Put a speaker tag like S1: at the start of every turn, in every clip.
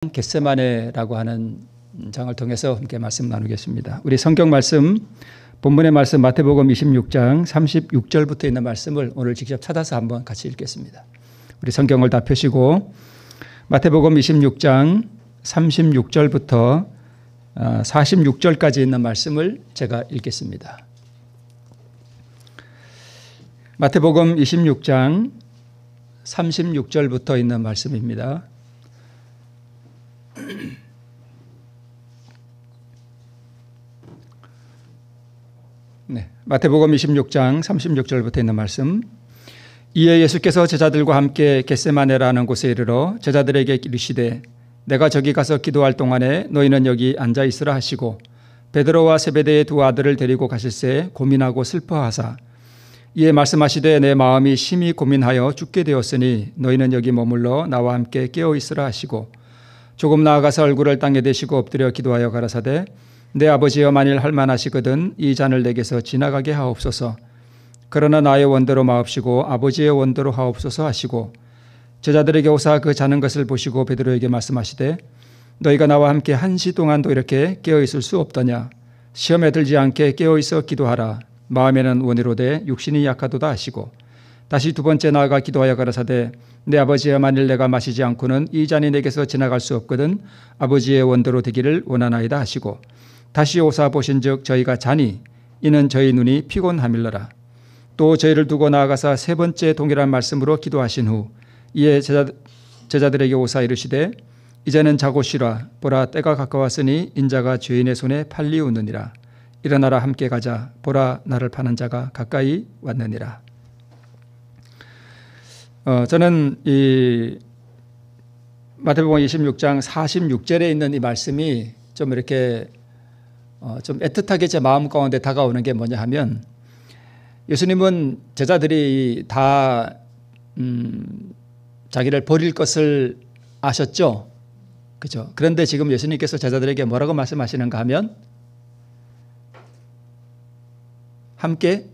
S1: 겟세마네라고 하는 장을 통해서 함께 말씀 나누겠습니다. 우리 성경 말씀, 본문의 말씀 마태복음 26장 36절부터 있는 말씀을 오늘 직접 찾아서 한번 같이 읽겠습니다. 우리 성경을 다 펴시고 마태복음 26장 36절부터 46절까지 있는 말씀을 제가 읽겠습니다. 마태복음 26장 36절부터 있는 말씀입니다. 네, 마태복음 26장 36절부터 있는 말씀. 이에 예수께서 제자들과 함께 겟세마네라는 곳에 이르러 제자들에게 이르시되 내가 저기 가서 기도할 동안에 너희는 여기 앉아 있으라 하시고 베드로와 세베대의 두 아들을 데리고 가실새 고민하고 슬퍼하사 이에 말씀하시되 내 마음이 심히 고민하여 죽게 되었으니 너희는 여기 머물러 나와 함께 깨어 있으라 하시고 조금 나아가서 얼굴을 땅에 대시고 엎드려 기도하여 가라사대 내 아버지여 만일 할만하시거든 이 잔을 내게서 지나가게 하옵소서. 그러나 나의 원대로 마옵시고 아버지의 원대로 하옵소서 하시고 제자들에게 오사 그 자는 것을 보시고 베드로에게 말씀하시되 너희가 나와 함께 1시 동안도 이렇게 깨어 있을 수 없더냐. 시험에 들지 않게 깨어 있어 기도하라. 마음에는 원이로되 육신이 약하도다 하시고 다시 두 번째 나아가 기도하여 가라사대 내 아버지여 만일 내가 마시지 않고는 이 잔이 내게서 지나갈 수 없거든 아버지의 원대로 되기를 원하나이다 하시고 다시 오사 보신즉 저희가 자니 이는 저희 눈이 피곤함일러라. 또 저희를 두고 나아가사 세 번째 동일한 말씀으로 기도하신 후 이에 제자들에게 오사 이르시되 이제는 자고 쉬라. 보라 때가 가까웠으니 인자가 죄인의 손에 팔리우느니라. 일어나라 함께 가자. 보라 나를 파는 자가 가까이 왔느니라. 저는 이 마태복음 26장 46절에 있는 이 말씀이 좀 이렇게 좀 애틋하게 제 마음 가운데 다가오는 게 뭐냐 하면 예수님은 제자들이 다 자기를 버릴 것을 아셨죠. 그죠? 그런데 지금 예수님께서 제자들에게 뭐라고 말씀하시는가 하면 함께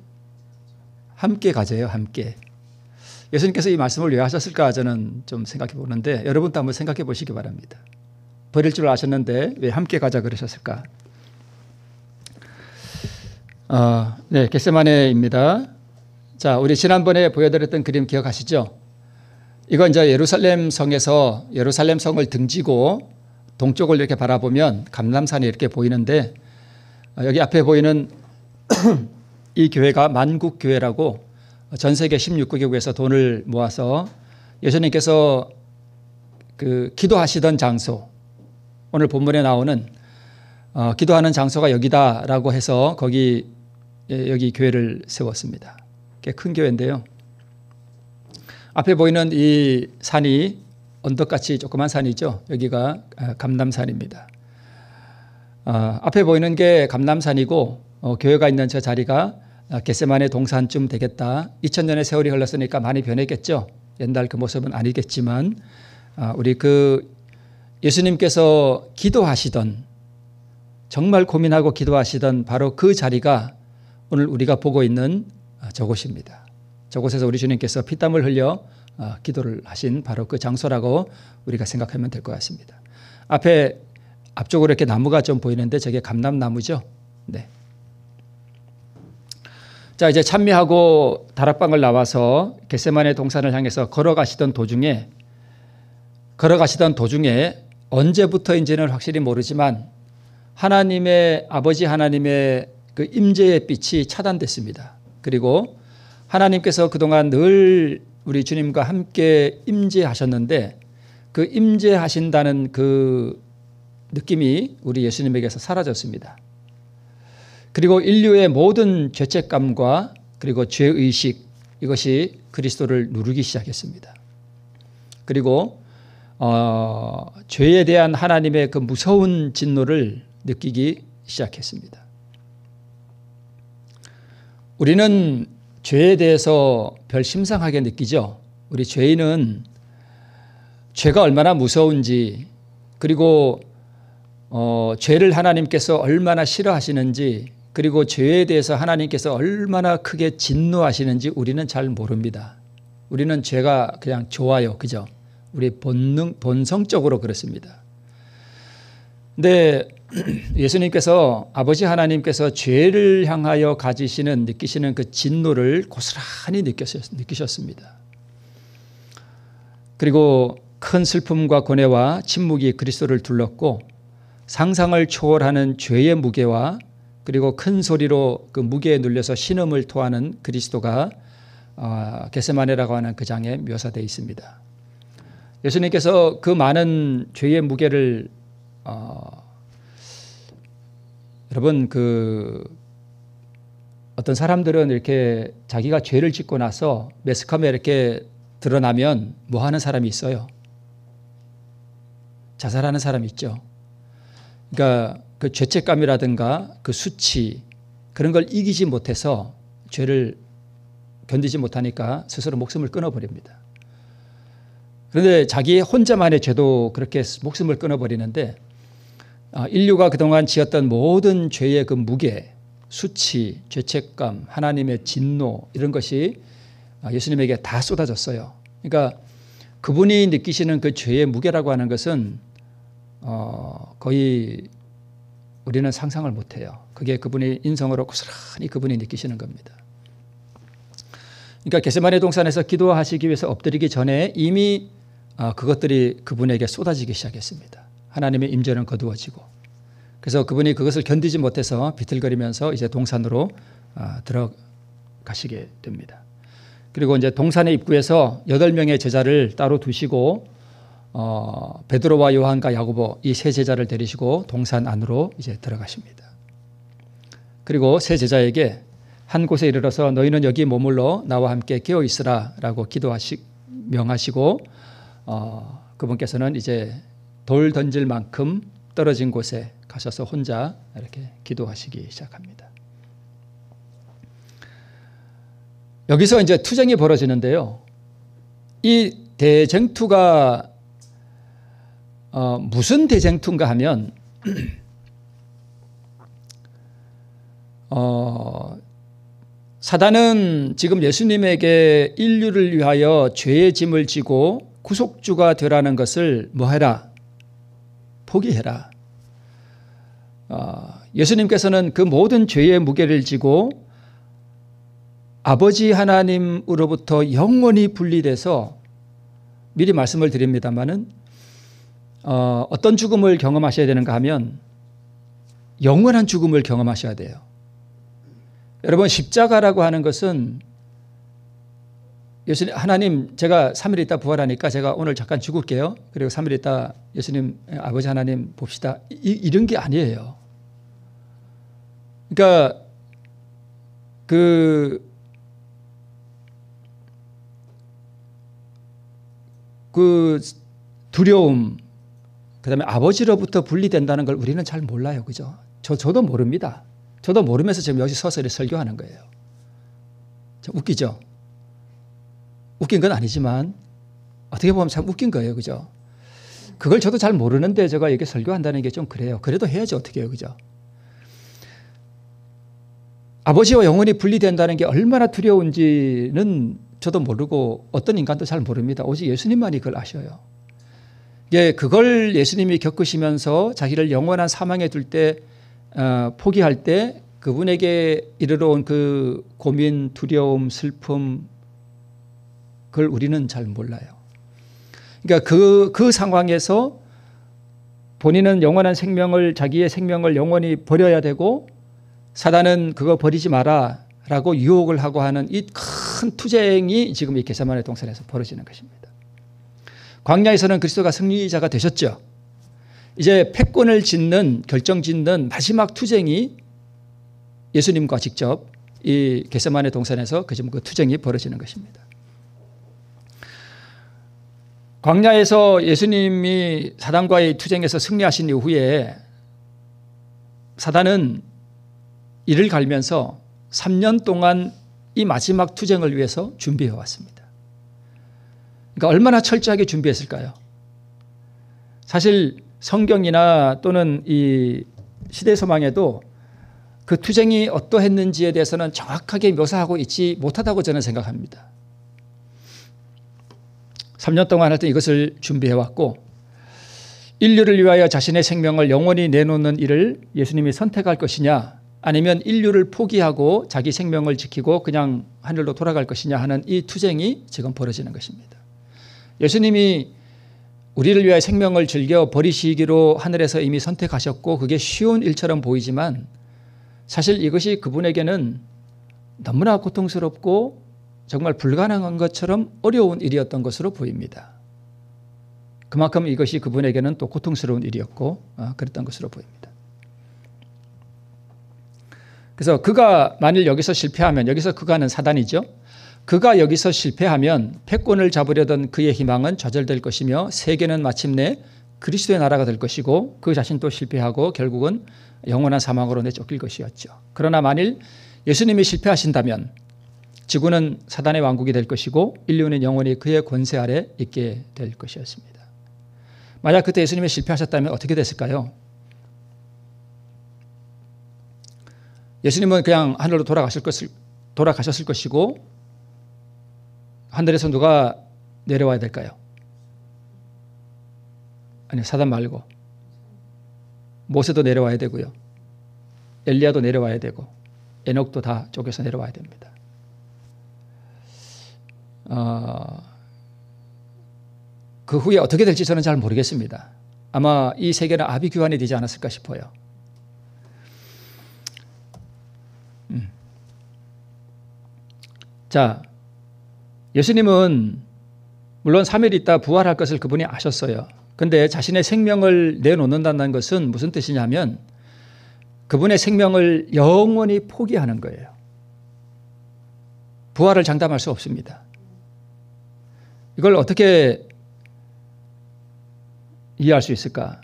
S1: 가재요. 함께. 예수님께서 이 말씀을 왜 하셨을까 저는 좀 생각해 보는데 여러분도 한번 생각해 보시기 바랍니다. 버릴 줄 아셨는데 왜 함께 가자 그러셨을까? 네, 겟세마네입니다. 자, 우리 지난번에 보여드렸던 그림 기억하시죠? 이건 이제 예루살렘 성에서 예루살렘 성을 등지고 동쪽을 이렇게 바라보면 감람산이 이렇게 보이는데 여기 앞에 보이는 이 교회가 만국교회라고 전 세계 16개국에서 돈을 모아서 예수님께서 그 기도하시던 장소, 오늘 본문에 나오는 기도하는 장소가 여기다라고 해서 여기 교회를 세웠습니다. 꽤 큰 교회인데요. 앞에 보이는 이 산이 언덕같이 조그만 산이죠. 여기가 감람산입니다. 앞에 보이는 게 감람산이고 교회가 있는 저 자리가 겟세마네 동산쯤 되겠다. 2000년의 세월이 흘렀으니까 많이 변했겠죠. 옛날 그 모습은 아니겠지만 우리 그 예수님께서 기도하시던 정말 고민하고 기도하시던 바로 그 자리가 오늘 우리가 보고 있는 저곳입니다. 저곳에서 우리 주님께서 피땀을 흘려 기도를 하신 바로 그 장소라고 우리가 생각하면 될 것 같습니다. 앞쪽으로 이렇게 나무가 좀 보이는데 저게 감람나무죠. 네. 자, 이제 찬미하고 다락방을 나와서 겟세마네 동산을 향해서 걸어가시던 도중에 언제부터인지는 확실히 모르지만 아버지 하나님의 그 임재의 빛이 차단됐습니다. 그리고 하나님께서 그동안 늘 우리 주님과 함께 임재하셨는데 그 임재하신다는 그 느낌이 우리 예수님에게서 사라졌습니다. 그리고 인류의 모든 죄책감과 그리고 죄의식 이것이 그리스도를 누르기 시작했습니다. 그리고 죄에 대한 하나님의 그 무서운 진노를 느끼기 시작했습니다. 우리는 죄에 대해서 별 심상하게 느끼죠. 우리 죄인은 죄가 얼마나 무서운지 그리고 죄를 하나님께서 얼마나 싫어하시는지 그리고 죄에 대해서 하나님께서 얼마나 크게 진노하시는지 우리는 잘 모릅니다. 우리는 죄가 그냥 좋아요. 그죠? 우리 본성적으로 그렇습니다. 근데 예수님께서 아버지 하나님께서 죄를 향하여 느끼시는 그 진노를 고스란히 느끼셨습니다. 그리고 큰 슬픔과 고뇌와 침묵이 그리스도를 둘렀고 상상을 초월하는 죄의 무게와 그리고 큰 소리로 그 무게에 눌려서 신음을 토하는 그리스도가 겟세마네라고 하는 그 장에 묘사되어 있습니다. 예수님께서 그 많은 죄의 무게를 여러분 어떤 사람들은 이렇게 자기가 죄를 짓고 나서 매스컴에 이렇게 드러나면 뭐 하는 사람이 있어요? 자살하는 사람이 있죠. 그러니까 그 죄책감이라든가 그 수치 그런 걸 이기지 못해서 죄를 견디지 못하니까 스스로 목숨을 끊어버립니다. 그런데 자기 혼자만의 죄도 그렇게 목숨을 끊어버리는데 인류가 그동안 지었던 모든 죄의 그 무게, 수치, 죄책감, 하나님의 진노 이런 것이 예수님에게 다 쏟아졌어요. 그러니까 그분이 느끼시는 그 죄의 무게라고 하는 것은 거의 우리는 상상을 못해요. 그게 그분의 인성으로 고스란히 그분이 느끼시는 겁니다. 그러니까 겟세마네 동산에서 기도하시기 위해서 엎드리기 전에 이미 그것들이 그분에게 쏟아지기 시작했습니다. 하나님의 임재는 거두어지고 그래서 그분이 그것을 견디지 못해서 비틀거리면서 이제 동산으로 들어가시게 됩니다. 그리고 이제 동산의 입구에서 8명의 제자를 따로 두시고 베드로와 요한과 야고보 이 세 제자를 데리시고 동산 안으로 이제 들어가십니다. 그리고 세 제자에게 한 곳에 이르러서 너희는 여기 머물러 나와 함께 깨어 있으라라고 명하시고 그분께서는 이제 돌 던질 만큼 떨어진 곳에 가셔서 혼자 이렇게 기도하시기 시작합니다. 여기서 이제 투쟁이 벌어지는데요. 이 대쟁투가 무슨 대쟁투인가 하면 사단은 지금 예수님에게 인류를 위하여 죄의 짐을 지고 구속주가 되라는 것을 뭐 해라? 포기해라. 예수님께서는 그 모든 죄의 무게를 지고 아버지 하나님으로부터 영원히 분리돼서 미리 말씀을 드립니다마는 어떤 죽음을 경험하셔야 되는가 하면 영원한 죽음을 경험하셔야 돼요. 여러분 십자가라고 하는 것은 예수님 하나님 제가 3일 있다 부활하니까 제가 오늘 잠깐 죽을게요. 그리고 3일 있다 예수님 아버지 하나님 봅시다. 이런 게 아니에요. 그러니까 그 두려움 그다음에 아버지로부터 분리된다는 걸 우리는 잘 몰라요. 그죠? 저도 모릅니다. 저도 모르면서 지금 여기 서서 설교하는 거예요. 웃기죠? 웃긴 건 아니지만 어떻게 보면 참 웃긴 거예요. 그죠? 그걸 저도 잘 모르는데 제가 이렇게 설교한다는 게 좀 그래요. 그래도 해야지 어떻게 해요. 그죠? 아버지와 영원히 분리된다는 게 얼마나 두려운지는 저도 모르고 어떤 인간도 잘 모릅니다. 오직 예수님만이 그걸 아셔요. 그걸 예수님이 겪으시면서 자기를 영원한 사망에 둘 때 포기할 때 그분에게 이르러 온 그 고민, 두려움, 슬픔 그걸 우리는 잘 몰라요. 그러니까 그 상황에서 본인은 영원한 생명을 자기의 생명을 영원히 버려야 되고 사단은 그거 버리지 마라 라고 유혹을 하고 하는 이 큰 투쟁이 지금 이 겟세마네 동산에서 벌어지는 것입니다. 광야에서는 그리스도가 승리자가 되셨죠. 이제 패권을 결정짓는 마지막 투쟁이 예수님과 직접 이 겟세마네 동산에서 그 투쟁이 벌어지는 것입니다. 광야에서 예수님이 사단과의 투쟁에서 승리하신 이후에 사단은 이를 갈면서 3년 동안 이 마지막 투쟁을 위해서 준비해 왔습니다. 그러니까 얼마나 철저하게 준비했을까요? 사실 성경이나 또는 이 시대소망에도 그 투쟁이 어떠했는지에 대해서는 정확하게 묘사하고 있지 못하다고 저는 생각합니다. 3년 동안 하여튼 이것을 준비해 왔고 인류를 위하여 자신의 생명을 영원히 내놓는 일을 예수님이 선택할 것이냐, 아니면 인류를 포기하고 자기 생명을 지키고 그냥 하늘로 돌아갈 것이냐 하는 이 투쟁이 지금 벌어지는 것입니다. 예수님이 우리를 위하여 생명을 즐겨 버리시기로 하늘에서 이미 선택하셨고 그게 쉬운 일처럼 보이지만 사실 이것이 그분에게는 너무나 고통스럽고 정말 불가능한 것처럼 어려운 일이었던 것으로 보입니다. 그만큼 이것이 그분에게는 또 고통스러운 일이었고 그랬던 것으로 보입니다. 그래서 그가 만일 여기서 실패하면, 여기서 그가는 사단이죠. 그가 여기서 실패하면 패권을 잡으려던 그의 희망은 좌절될 것이며 세계는 마침내 그리스도의 나라가 될 것이고 그 자신도 실패하고 결국은 영원한 사망으로 내쫓길 것이었죠. 그러나 만일 예수님이 실패하신다면 지구는 사단의 왕국이 될 것이고 인류는 영원히 그의 권세 아래 있게 될 것이었습니다. 만약 그때 예수님이 실패하셨다면 어떻게 됐을까요? 예수님은 그냥 하늘로 돌아가셨을 것이고 하늘에서 누가 내려와야 될까요? 아니, 사단 말고 모세도 내려와야 되고요. 엘리야도 내려와야 되고 에녹도 다 쪼개서 내려와야 됩니다. 그 후에 어떻게 될지 저는 잘 모르겠습니다. 아마 이 세계는 아비규환이 되지 않았을까 싶어요. 자, 예수님은 물론 3일 있다 부활할 것을 그분이 아셨어요. 그런데 자신의 생명을 내놓는다는 것은 무슨 뜻이냐면 그분의 생명을 영원히 포기하는 거예요. 부활을 장담할 수 없습니다. 이걸 어떻게 이해할 수 있을까?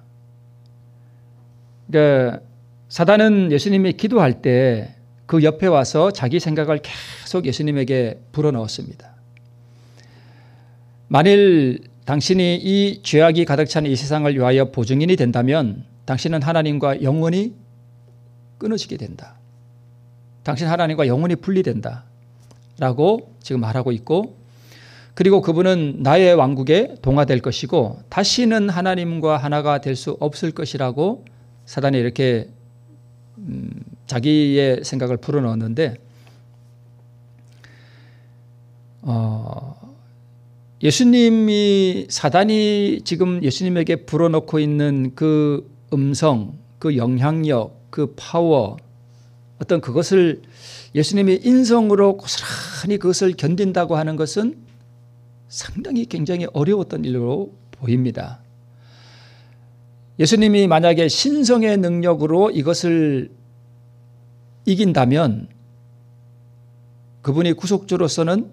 S1: 그러니까 사단은 예수님이 기도할 때 그 옆에 와서 자기 생각을 계속 예수님에게 불어넣었습니다. 만일 당신이 이 죄악이 가득 찬 이 세상을 위하여 보증인이 된다면 당신은 하나님과 영원히 끊어지게 된다. 당신 하나님과 영원히 분리된다. 라고 지금 말하고 있고, 그리고 그분은 나의 왕국에 동화될 것이고 다시는 하나님과 하나가 될 수 없을 것이라고 사단이 이렇게 자기의 생각을 불어넣었는데 예수님이 사단이 지금 예수님에게 불어넣고 있는 그 음성, 그 영향력, 그 파워, 어떤 그것을 예수님이 인성으로 고스란히 그것을 견딘다고 하는 것은 상당히 굉장히 어려웠던 일로 보입니다. 예수님이 만약에 신성의 능력으로 이것을 이긴다면 그분이 구속주로서는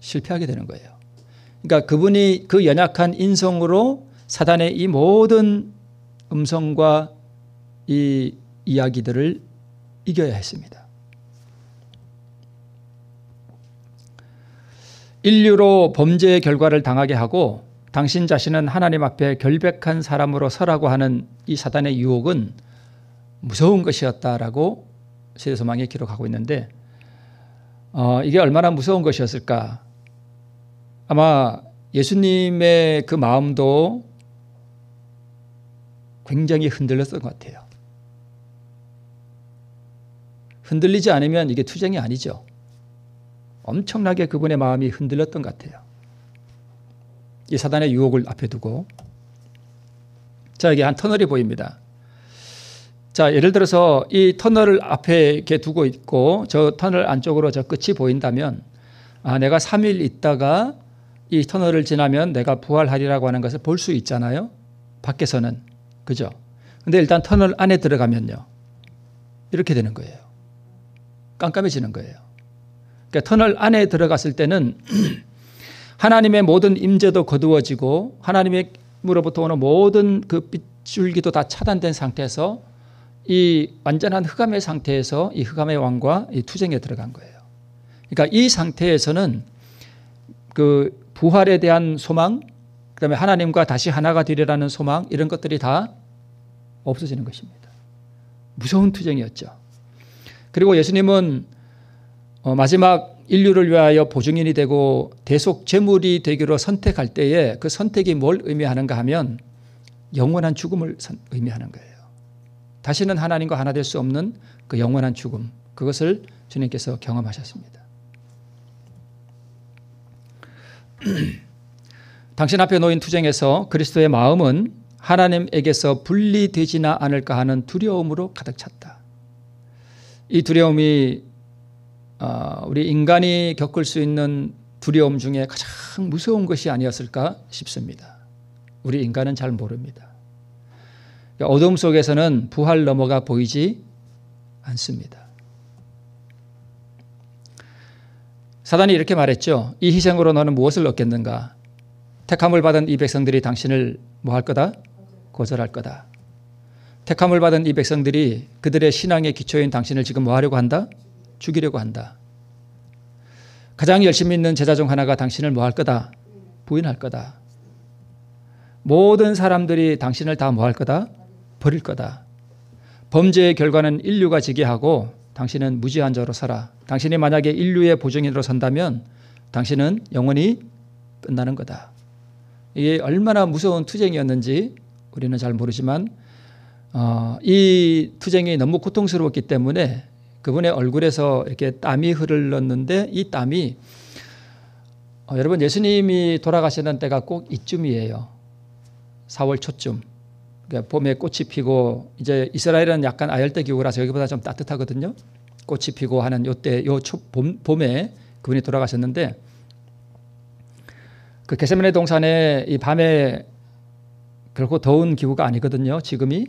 S1: 실패하게 되는 거예요. 그러니까 그분이 그 연약한 인성으로 사단의 이 모든 음성과 이 이야기들을 이겨야 했습니다. 인류로 범죄의 결과를 당하게 하고 당신 자신은 하나님 앞에 결백한 사람으로 서라고 하는 이 사단의 유혹은 무서운 것이었다라고 세대소망이 기록하고 있는데 이게 얼마나 무서운 것이었을까? 아마 예수님의 그 마음도 굉장히 흔들렸던 것 같아요. 흔들리지 않으면 이게 투쟁이 아니죠. 엄청나게 그분의 마음이 흔들렸던 것 같아요. 이 사단의 유혹을 앞에 두고. 자, 여기 한 터널이 보입니다. 자, 예를 들어서 이 터널을 앞에 이렇게 두고 있고 저 터널 안쪽으로 저 끝이 보인다면 내가 3일 있다가 이 터널을 지나면 내가 부활하리라고 하는 것을 볼 수 있잖아요. 밖에서는. 그죠? 근데 일단 터널 안에 들어가면요. 이렇게 되는 거예요. 깜깜해지는 거예요. 그러니까 터널 안에 들어갔을 때는 하나님의 모든 임재도 거두어지고 하나님으로부터 오는 모든 그 빛줄기도 다 차단된 상태에서 이 완전한 흑암의 상태에서 이 흑암의 왕과 이 투쟁에 들어간 거예요. 그러니까 이 상태에서는 그 부활에 대한 소망, 그다음에 하나님과 다시 하나가 되리라는 소망, 이런 것들이 다 없어지는 것입니다. 무서운 투쟁이었죠. 그리고 예수님은 마지막 인류를 위하여 보증인이 되고 대속 제물이 되기로 선택할 때에 그 선택이 뭘 의미하는가 하면 영원한 죽음을 의미하는 거예요. 다시는 하나님과 하나 될 수 없는 그 영원한 죽음, 그것을 주님께서 경험하셨습니다. 당신 앞에 놓인 투쟁에서 그리스도의 마음은 하나님에게서 분리되지나 않을까 하는 두려움으로 가득 찼다. 이 두려움이 우리 인간이 겪을 수 있는 두려움 중에 가장 무서운 것이 아니었을까 싶습니다. 우리 인간은 잘 모릅니다. 어둠 속에서는 부활 너머가 보이지 않습니다. 사단이 이렇게 말했죠. 이 희생으로 너는 무엇을 얻겠는가? 택함을 받은 이 백성들이 당신을 뭐 할 거다? 거절할 거다. 택함을 받은 이 백성들이 그들의 신앙의 기초인 당신을 지금 뭐 하려고 한다? 죽이려고 한다. 가장 열심히 있는 제자 중 하나가 당신을 뭐 할 거다? 부인할 거다. 모든 사람들이 당신을 다 뭐 할 거다? 버릴 거다. 범죄의 결과는 인류가 지게 하고 당신은 무지한 자로 살아. 당신이 만약에 인류의 보증인으로 선다면 당신은 영원히 끝나는 거다. 이게 얼마나 무서운 투쟁이었는지 우리는 잘 모르지만 이 투쟁이 너무 고통스러웠기 때문에 그분의 얼굴에서 이렇게 땀이 흘렀는데 이 땀이 여러분 예수님이 돌아가시는 때가 꼭 이쯤이에요. 4월 초쯤. 그러니까 봄에 꽃이 피고 이제 이스라엘은 약간 아열대 기후라서 여기보다 좀 따뜻하거든요. 꽃이 피고 하는 요때 봄에 그분이 돌아가셨는데 그 겟세마네 동산에 이 밤에 결코 더운 기후가 아니거든요. 지금이.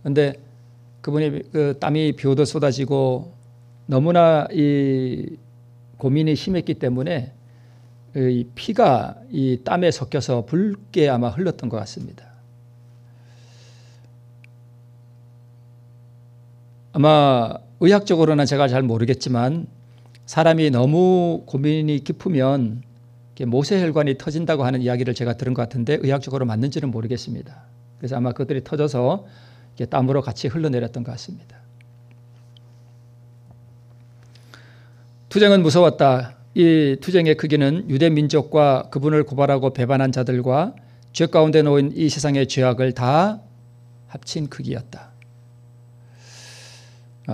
S1: 근데 그분이 그 땀이 비 오듯 쏟아지고 너무나 이 고민이 심했기 때문에 이 피가 이 땀에 섞여서 붉게 아마 흘렀던 것 같습니다. 아마 의학적으로는 제가 잘 모르겠지만 사람이 너무 고민이 깊으면 모세혈관이 터진다고 하는 이야기를 제가 들은 것 같은데 의학적으로 맞는지는 모르겠습니다. 그래서 아마 그들이 터져서 땀으로 같이 흘러내렸던 것 같습니다. 투쟁은 무서웠다. 이 투쟁의 크기는 유대 민족과 그분을 고발하고 배반한 자들과 죄 가운데 놓인 이 세상의 죄악을 다 합친 크기였다.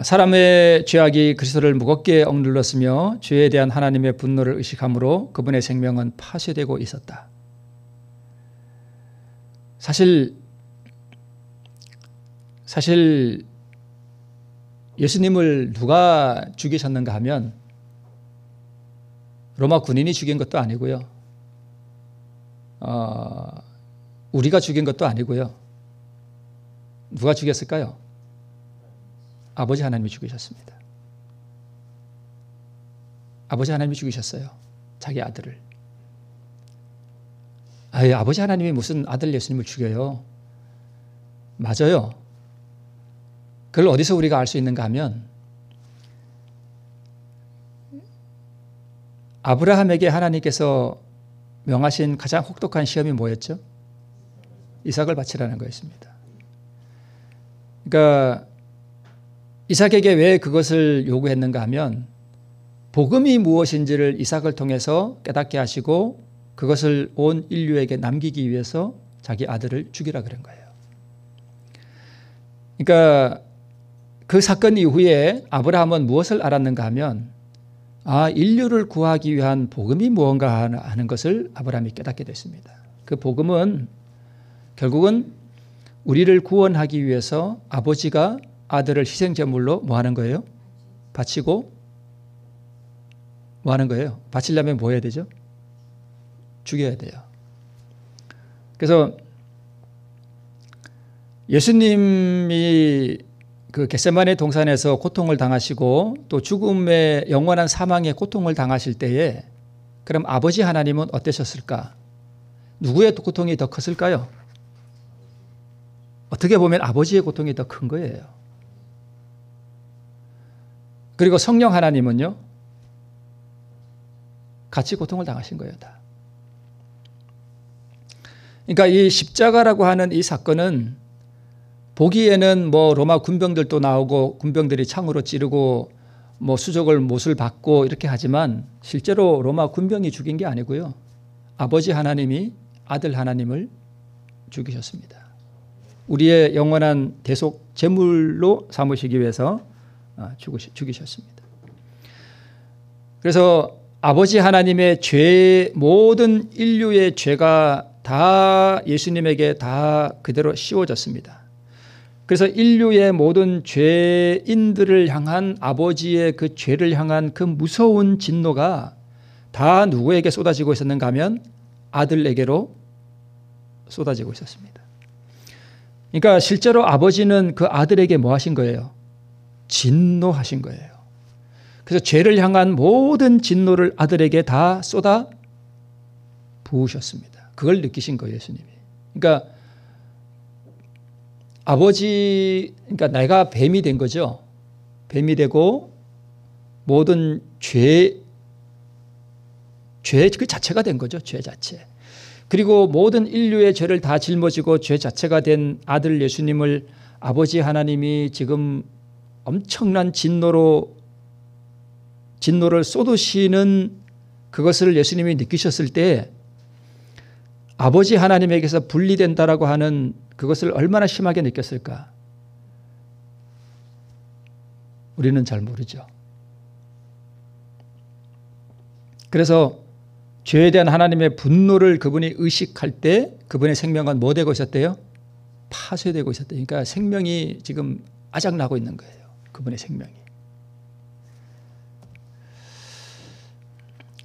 S1: 사람의 죄악이 그리스도를 무겁게 억눌렀으며 죄에 대한 하나님의 분노를 의식함으로 그분의 생명은 파쇄되고 있었다. 사실 예수님을 누가 죽이셨는가 하면 로마 군인이 죽인 것도 아니고요. 우리가 죽인 것도 아니고요. 누가 죽였을까요? 아버지 하나님이 죽이셨습니다. 아버지 하나님이 죽이셨어요. 자기 아들을. 아버지 하나님이 무슨 아들 예수님을 죽여요? 맞아요. 그걸 어디서 우리가 알 수 있는가 하면 아브라함에게 하나님께서 명하신 가장 혹독한 시험이 뭐였죠? 이삭을 바치라는 거였습니다. 그러니까 이삭에게 왜 그것을 요구했는가 하면 복음이 무엇인지를 이삭을 통해서 깨닫게 하시고 그것을 온 인류에게 남기기 위해서 자기 아들을 죽이라 그런 거예요. 그러니까 그 사건 이후에 아브라함은 무엇을 알았는가 하면 인류를 구하기 위한 복음이 무언가 하는 것을 아브라함이 깨닫게 됐습니다. 그 복음은 결국은 우리를 구원하기 위해서 아버지가 아들을 희생제물로 뭐 하는 거예요? 바치고 뭐 하는 거예요? 바치려면 뭐 해야 되죠? 죽여야 돼요. 그래서 예수님이 그 겟세마네 동산에서 고통을 당하시고 또 죽음의 영원한 사망의 고통을 당하실 때에 그럼 아버지 하나님은 어떠셨을까? 누구의 고통이 더 컸을까요? 어떻게 보면 아버지의 고통이 더 큰 거예요. 그리고 성령 하나님은요, 같이 고통을 당하신 거예요, 다. 그러니까 이 십자가라고 하는 이 사건은 보기에는 뭐 로마 군병들도 나오고 군병들이 창으로 찌르고 뭐 수족을 못을 받고 이렇게 하지만 실제로 로마 군병이 죽인 게 아니고요. 아버지 하나님이 아들 하나님을 죽이셨습니다. 우리의 영원한 대속 제물로 삼으시기 위해서 죽이셨습니다. 그래서 아버지 하나님의 모든 인류의 죄가 다 예수님에게 다 그대로 씌워졌습니다. 그래서 인류의 모든 죄인들을 향한 아버지의 그 죄를 향한 그 무서운 진노가 다 누구에게 쏟아지고 있었는가 하면 아들에게로 쏟아지고 있었습니다. 그러니까 실제로 아버지는 그 아들에게 뭐 하신 거예요? 진노하신 거예요. 그래서 죄를 향한 모든 진노를 아들에게 다 쏟아 부으셨습니다. 그걸 느끼신 거예요, 예수님이. 그러니까 그러니까 내가 뱀이 된 거죠. 뱀이 되고 모든 죄 그 자체가 된 거죠. 죄 자체. 그리고 모든 인류의 죄를 다 짊어지고 죄 자체가 된 아들 예수님을 아버지 하나님이 지금 엄청난 진노를 쏟으시는 그것을 예수님이 느끼셨을 때 아버지 하나님에게서 분리된다라고 하는 그것을 얼마나 심하게 느꼈을까? 우리는 잘 모르죠. 그래서 죄에 대한 하나님의 분노를 그분이 의식할 때 그분의 생명은 뭐 되고 있었대요? 파쇄되고 있었대요. 그러니까 생명이 지금 아작나고 있는 거예요. 그분의 생명이.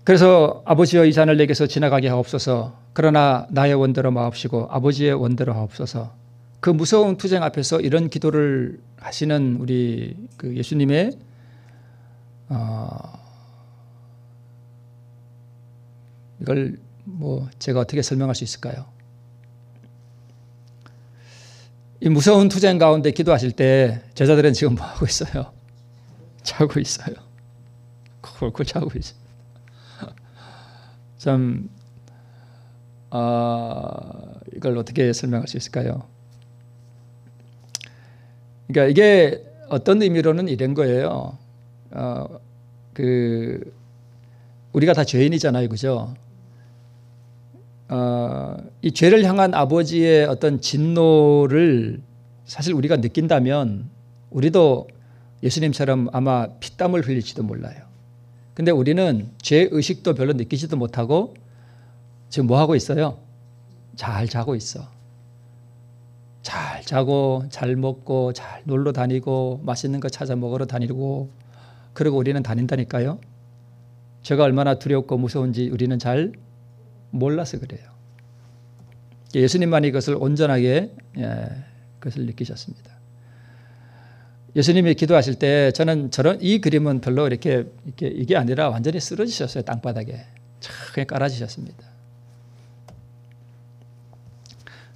S1: 그래서 아버지여 이 잔을 내게서 지나가게 하옵소서. 그러나 나의 원대로 마옵시고 아버지의 원대로 하옵소서. 그 무서운 투쟁 앞에서 이런 기도를 하시는 우리 그 예수님의 이걸 뭐 제가 어떻게 설명할 수 있을까요? 이 무서운 투쟁 가운데 기도하실 때 제자들은 지금 뭐 하고 있어요? 자고 있어요. 콜콜 자고 있어요. 참 이걸 어떻게 설명할 수 있을까요? 그러니까 이게 어떤 의미로는 이런 거예요. 우리가 다 죄인이잖아요, 그죠? 이 죄를 향한 아버지의 어떤 진노를 사실 우리가 느낀다면 우리도 예수님처럼 아마 피땀을 흘릴지도 몰라요. 근데 우리는 죄 의식도 별로 느끼지도 못하고 지금 뭐 하고 있어요? 잘 자고 있어. 잘 자고 잘 먹고 잘 놀러 다니고 맛있는 거 찾아 먹으러 다니고 그러고 우리는 다닌다니까요. 죄가 얼마나 두렵고 무서운지 우리는 잘 몰라서 그래요. 예수님만이 이것을 온전하게 그것을 느끼셨습니다. 예수님이 기도하실 때 저는 이 그림은 별로 이렇게 이게 아니라 완전히 쓰러지셨어요. 땅바닥에 그냥 깔아지셨습니다.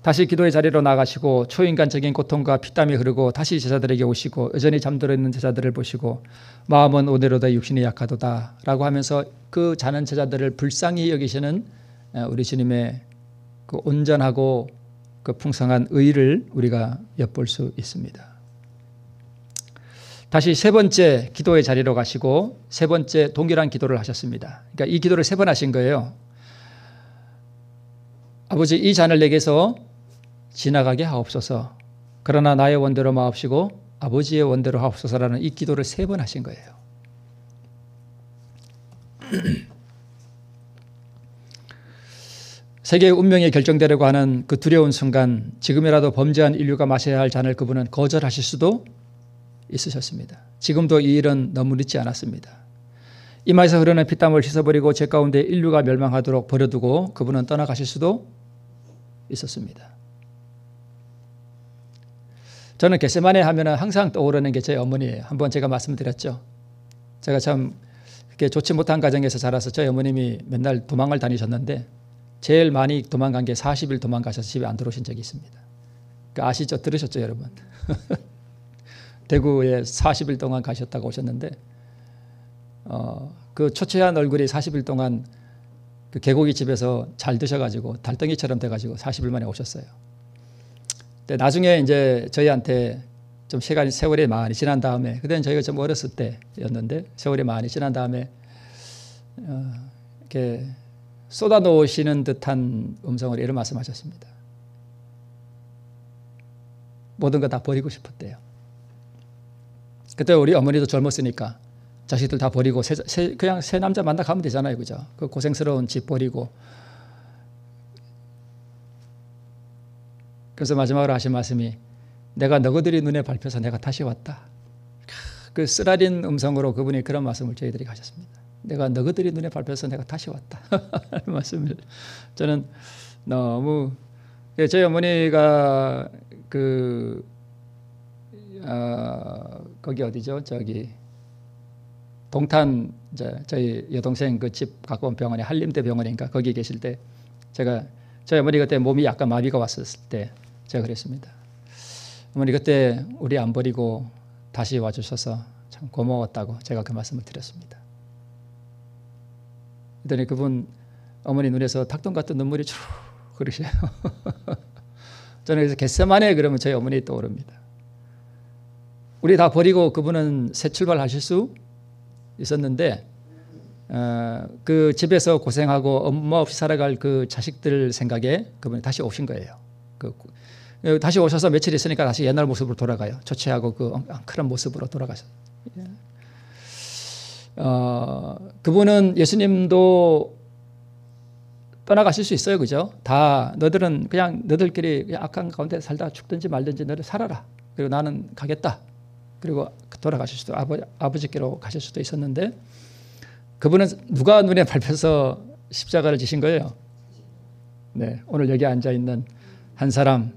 S1: 다시 기도의 자리로 나가시고 초인간적인 고통과 피땀이 흐르고 다시 제자들에게 오시고 여전히 잠들어 있는 제자들을 보시고 마음은 오늘로다 육신이 약하도다 라고 하면서 그 자는 제자들을 불쌍히 여기시는 우리 주님의 그 온전하고 그 풍성한 의를 우리가 엿볼 수 있습니다. 다시 세 번째 기도의 자리로 가시고 세 번째 동일한 기도를 하셨습니다. 그러니까 이 기도를 3번 하신 거예요. 아버지 이 잔을 내게서 지나가게 하옵소서. 그러나 나의 원대로 마옵시고 아버지의 원대로 하옵소서라는 이 기도를 3번 하신 거예요. 세계의 운명이 결정되려고 하는 그 두려운 순간 지금이라도 범죄한 인류가 마셔야 할 잔을 그분은 거절하실 수도 있으셨습니다. 지금도 이 일은 너무 늦지 않았습니다. 이마에서 흐르는 피땀을 씻어버리고 죄 가운데 인류가 멸망하도록 버려두고 그분은 떠나가실 수도 있었습니다. 저는 겟세마네 하면 항상 떠오르는 게 제 어머니예요. 한번 제가 말씀드렸죠. 제가 참 그렇게 좋지 못한 가정에서 자라서 저희 어머님이 맨날 도망을 다니셨는데 제일 많이 도망간 게 40일 도망가셔서 집에 안 들어오신 적이 있습니다. 아시죠? 들으셨죠, 여러분? 대구에 40일 동안 가셨다고 오셨는데 그 초췌한 얼굴이 40일 동안 그 개고기 집에서 잘 드셔가지고 달덩이처럼 돼가지고 40일 만에 오셨어요. 근데 나중에 이제 저희한테 좀 세월이 많이 지난 다음에 그때는 저희가 좀 어렸을 때였는데 세월이 많이 지난 다음에 이렇게 쏟아놓으시는 듯한 음성으로 이런 말씀하셨습니다. 모든 거 다 버리고 싶었대요. 그때 우리 어머니도 젊었으니까 자식들 다 버리고 그냥 새 남자 만나 가면 되잖아요. 그죠? 그 고생스러운 집 버리고. 그래서 마지막으로 하신 말씀이 내가 너희들이 눈에 밟혀서 내가 다시 왔다. 그 쓰라린 음성으로 그분이 그런 말씀을 저희들이 하셨습니다. 내가 너희들이 눈에 밟혀서 내가 다시 왔다. 하는 말씀을 저는 너무 저희 어머니가 거기 어디죠? 저기 동탄 저희 여동생 그 집 가까운 병원에 한림대 병원인가 거기 계실 때 저희 어머니 그때 몸이 약간 마비가 왔었을 때 제가 그랬습니다. 어머니 그때 우리 안 버리고 다시 와주셔서 참 고마웠다고 제가 그 말씀을 드렸습니다. 그랬더니 그분 어머니 눈에서 닭똥 같은 눈물이 쭉 흐르셔요. 저는 그래서 겟세마네 그러면 저희 어머니 떠오릅니다. 우리 다 버리고 그분은 새 출발하실 수 있었는데 그 집에서 고생하고 엄마 없이 살아갈 그 자식들 생각에 그분이 다시 오신 거예요. 다시 오셔서 며칠 있으니까 다시 옛날 모습으로 돌아가요. 초췌하고 그 엉클한 모습으로 돌아가셨어요. 그분은 예수님도 떠나가실 수 있어요. 그죠? 다 너희들은 그냥 너희들끼리 그냥 악한 가운데 살다 죽든지 말든지 너희들 살아라. 그리고 나는 가겠다. 그리고 돌아가실 수도 아버지께로 가실 수도 있었는데 그분은 누가 눈에 밟혀서 십자가를 지신 거예요? 네, 오늘 여기 앉아있는 한 사람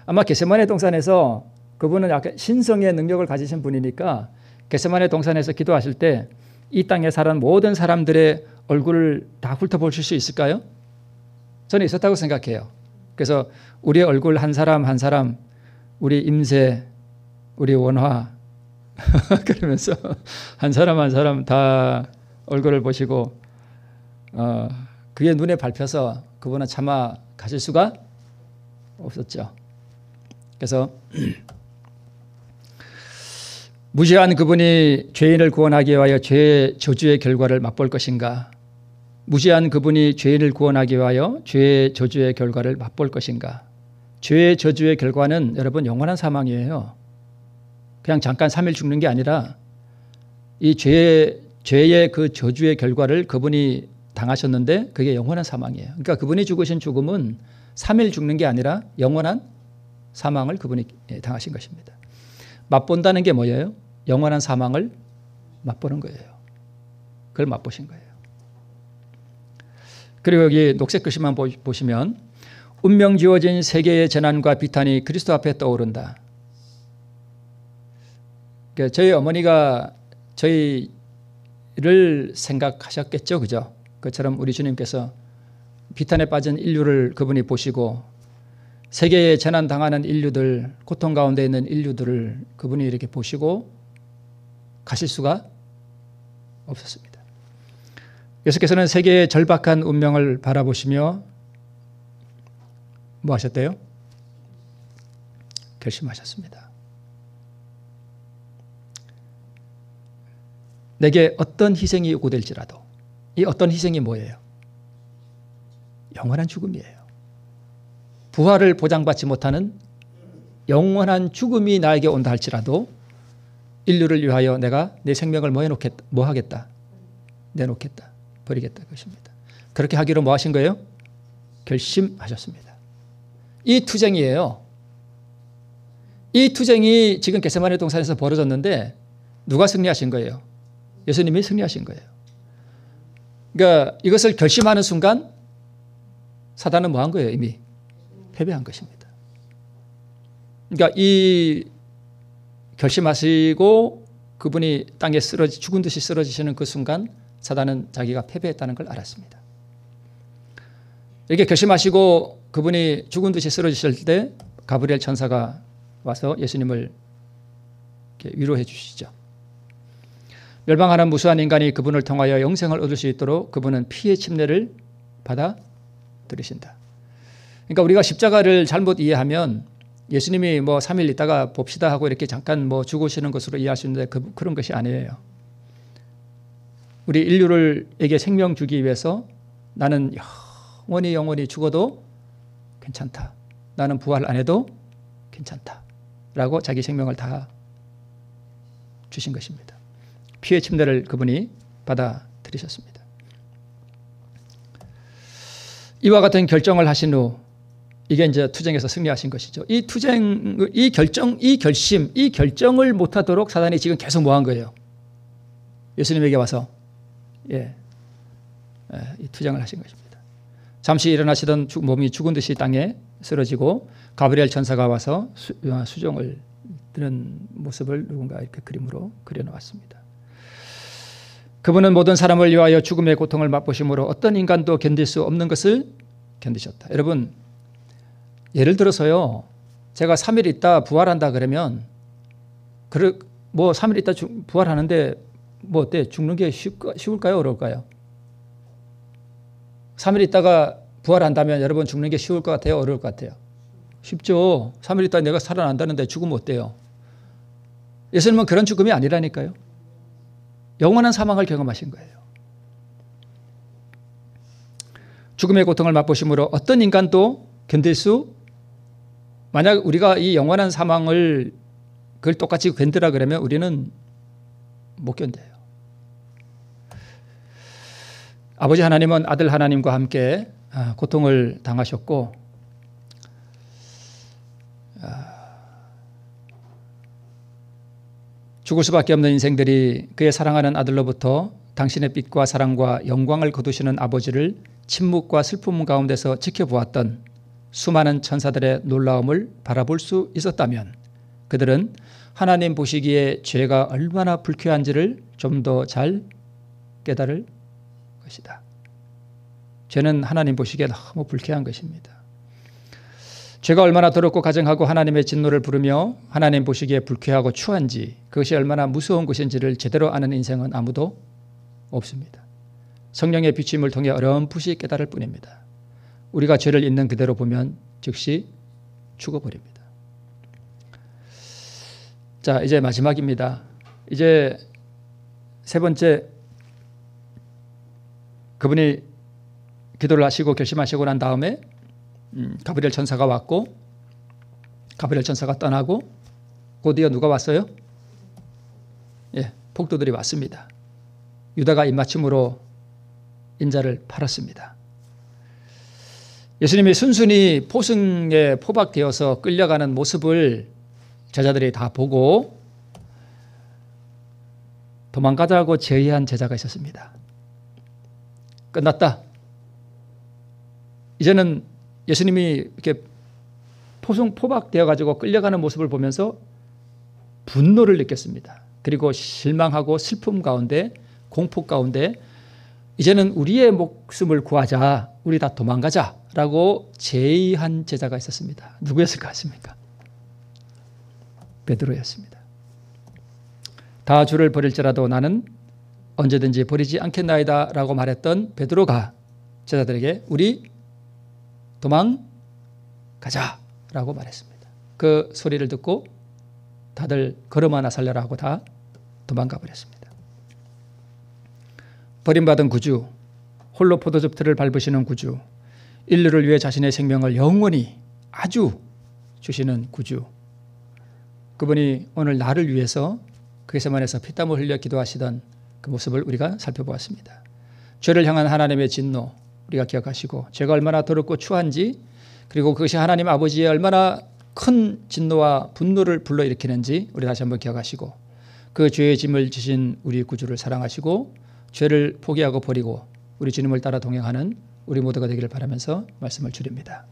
S1: 아마 겟세마네 동산에서 그분은 약간 신성의 능력을 가지신 분이니까 겟세마네 동산에서 기도하실 때 이 땅에 사는 모든 사람들의 얼굴을 다 훑어보실 수 있을까요? 저는 있었다고 생각해요. 그래서 우리의 얼굴 한 사람 한 사람 우리 임세 우리 원화 그러면서 한 사람 한 사람 다 얼굴을 보시고 그의 눈에 밟혀서 그분은 차마 가실 수가 없었죠. 그래서 무지한 그분이 죄인을 구원하기 위하여 죄의 저주의 결과를 맛볼 것인가? 무지한 그분이 죄인을 구원하기 위하여 죄의 저주의 결과를 맛볼 것인가? 죄의 저주의 결과는 여러분 영원한 사망이에요. 그냥 잠깐 3일 죽는 게 아니라 이 죄의 그 저주의 결과를 그분이 당하셨는데 그게 영원한 사망이에요. 그러니까 그분이 죽으신 죽음은 3일 죽는 게 아니라 영원한 사망을 그분이 당하신 것입니다. 맛본다는 게 뭐예요? 영원한 사망을 맛보는 거예요. 그걸 맛보신 거예요. 그리고 여기 녹색 글씨만 보시면 운명 지어진 세계의 재난과 비탄이 그리스도 앞에 떠오른다. 그러니까 저희 어머니가 저희를 생각하셨겠죠. 그죠? 그처럼 우리 주님께서 비탄에 빠진 인류를 그분이 보시고 세계에 재난 당하는 인류들, 고통 가운데 있는 인류들을 그분이 이렇게 보시고 가실 수가 없었습니다. 예수께서는 세계의 절박한 운명을 바라보시며 뭐 하셨대요? 결심하셨습니다. 내게 어떤 희생이 요구될지라도 이 어떤 희생이 뭐예요? 영원한 죽음이에요. 부활을 보장받지 못하는 영원한 죽음이 나에게 온다 할지라도 인류를 위하여 내가 내 생명을 뭐 하겠다? 내놓겠다. 버리겠다. 그것입니다. 그렇게 하기로 뭐 하신 거예요? 결심하셨습니다. 이 투쟁이에요. 이 투쟁이 지금 겟세마네 동산에서 벌어졌는데 누가 승리하신 거예요? 예수님이 승리하신 거예요. 그러니까 이것을 결심하는 순간 사단은 뭐 한 거예요? 이미 패배한 것입니다. 그러니까 이 결심하시고 그분이 땅에 죽은 듯이 쓰러지시는 그 순간 사단은 자기가 패배했다는 걸 알았습니다. 이렇게 결심하시고 그분이 죽은 듯이 쓰러지실 때 가브리엘 천사가 와서 예수님을 이렇게 위로해 주시죠. 멸망하는 무수한 인간이 그분을 통하여 영생을 얻을 수 있도록 그분은 피의 침례를 받아 들으신다. 그러니까 우리가 십자가를 잘못 이해하면 예수님이 뭐 3일 있다가 봅시다 하고 이렇게 잠깐 뭐 죽으시는 것으로 이해할 수 있는데 그런 것이 아니에요. 우리 인류를에게 생명 주기 위해서 나는 영원히 죽어도 괜찮다. 나는 부활 안 해도 괜찮다라고 자기 생명을 다 주신 것입니다. 피의 침례를 그분이 받아들이셨습니다. 이와 같은 결정을 하신 후 이게 이제 투쟁에서 승리하신 것이죠. 이 결정을 못하도록 사단이 지금 계속 뭐한 거예요? 예수님에게 와서 이 투쟁을 하신 것입니다. 잠시 일어나시던 몸이 죽은 듯이 땅에 쓰러지고 가브리엘 천사가 와서 수종을 드는 모습을 누군가 이렇게 그림으로 그려놓았습니다. 그분은 모든 사람을 위하여 죽음의 고통을 맛보심으로 어떤 인간도 견딜 수 없는 것을 견디셨다. 여러분, 예를 들어서요, 제가 3일 있다 부활한다 그러면 3일 있다 부활하는데 뭐 어때? 죽는 게 쉬울까요? 어려울까요? 3일 있다가 부활한다면 여러분 죽는 게 쉬울 것 같아요? 어려울 것 같아요? 쉽죠. 3일 있다 내가 살아난다는데 죽으면 어때요? 예수님은 그런 죽음이 아니라니까요. 영원한 사망을 경험하신 거예요. 죽음의 고통을 맛보심으로 어떤 인간도 견딜 수, 만약 우리가 이 영원한 사망을 그걸 똑같이 견디라 그러면 우리는 못 견뎌요. 아버지 하나님은 아들 하나님과 함께 고통을 당하셨고 죽을 수밖에 없는 인생들이 그의 사랑하는 아들로부터 당신의 빛과 사랑과 영광을 거두시는 아버지를 침묵과 슬픔 가운데서 지켜보았던 수많은 천사들의 놀라움을 바라볼 수 있었다면 그들은 하나님 보시기에 죄가 얼마나 불쾌한지를 좀 더 잘 깨달을 것이다. 죄는 하나님 보시기에 너무 불쾌한 것입니다. 죄가 얼마나 더럽고 가증하고 하나님의 진노를 부르며 하나님 보시기에 불쾌하고 추한지, 그것이 얼마나 무서운 것인지를 제대로 아는 인생은 아무도 없습니다. 성령의 비추임을 통해 어렴풋이 깨달을 뿐입니다. 우리가 죄를 있는 그대로 보면 즉시 죽어버립니다. 자, 이제 마지막입니다. 이제 세 번째, 그분이 기도를 하시고 결심하시고 난 다음에 가브리엘 천사가 왔고, 가브리엘 천사가 떠나고, 곧이어 누가 왔어요? 폭도들이 왔습니다. 유다가 입맞춤으로 인자를 팔았습니다. 예수님이 순순히 포승에 포박되어서 끌려가는 모습을 제자들이 다 보고 도망가자고 제의한 제자가 있었습니다. 끝났다. 이제는 예수님이 이렇게 포박되어 가지고 끌려가는 모습을 보면서 분노를 느꼈습니다. 그리고 실망하고 슬픔 가운데, 공포 가운데 이제는 우리의 목숨을 구하자, 우리 다 도망가자라고 제의한 제자가 있었습니다. 누구였을 것 같습니까? 베드로였습니다. 다 주를 버릴지라도 나는 언제든지 버리지 않겠나이다 라고 말했던 베드로가 제자들에게 우리 도망가자 라고 말했습니다. 그 소리를 듣고 다들 걸음 하나 살려라 하고 다 도망가 버렸습니다. 버림받은 구주, 홀로 포도즙 틀을 밟으시는 구주, 인류를 위해 자신의 생명을 영원히 아주 주시는 구주, 그분이 오늘 나를 위해서 겟세마네에서 피땀을 흘려 기도하시던 그 모습을 우리가 살펴보았습니다. 죄를 향한 하나님의 진노 우리가 기억하시고, 죄가 얼마나 더럽고 추한지, 그리고 그것이 하나님 아버지의 얼마나 큰 진노와 분노를 불러일으키는지 우리 다시 한번 기억하시고, 그 죄의 짐을 지신 우리 구주를 사랑하시고 죄를 포기하고 버리고 우리 주님을 따라 동행하는 우리 모두가 되기를 바라면서 말씀을 줄입니다.